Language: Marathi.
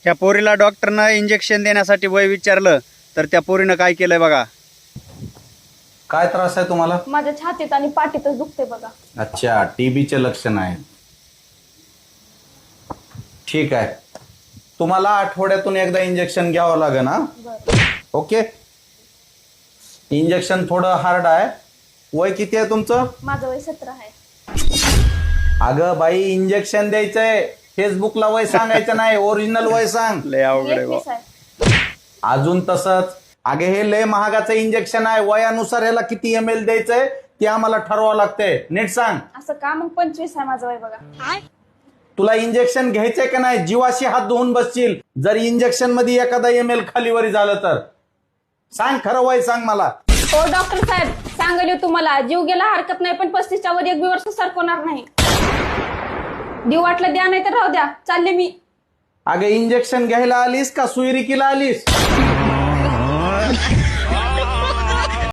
ह्या पोरीला डॉक्टरनं इंजेक्शन देण्यासाठी वय विचारलं तर त्या पोरीनं काय केलंय बघा. काय त्रास आहे तुम्हाला? माझ्या छातीत आणि पाठीतच दुखते बघा. अच्छा, टीबीचे लक्षण आहे. ठीक आहे, तुम्हाला आठवड्यातून एकदा इंजेक्शन घ्यावं लागेल. हा, ओके. इंजेक्शन थोडं हार्ड आहे. वय किती आहे तुमचं? माझं वय 17 आहे. अगं बाई, इंजेक्शन द्यायचंय, फेसबुकला वय सांगायचं नाही, ओरिजिनल वय सांग. लय अवघड आहे 21 बा. आहे. अजून तसंच. अगे हे लय महागाचं इंजेक्शन आहे, वयानुसार ह्याला किती ml द्यायचंय ते आम्हाला ठरवावं लागतंय. नीट सांग. असं का? मग 25 आहे माझं वय बघा. तुला इंजेक्शन घ्यायचंय का नाही? जीवाशी हात धुवून बसशील जर इंजेक्शन मध्ये एखादा ml खालीवरी झालं तर. सांग, खरं वय सांग मला. हो डॉक्टर साहेब, सांगले तुम्हाला जीव गेला हरकत नाही, पण 35च्या वर एक बी वर्ष सरकवणार नाही. देव वाटलं द्या, नाही तर राहू द्या, चालले मी. अगं इंजेक्शन घ्यायला आलीस का सुईरिकीला आलीस?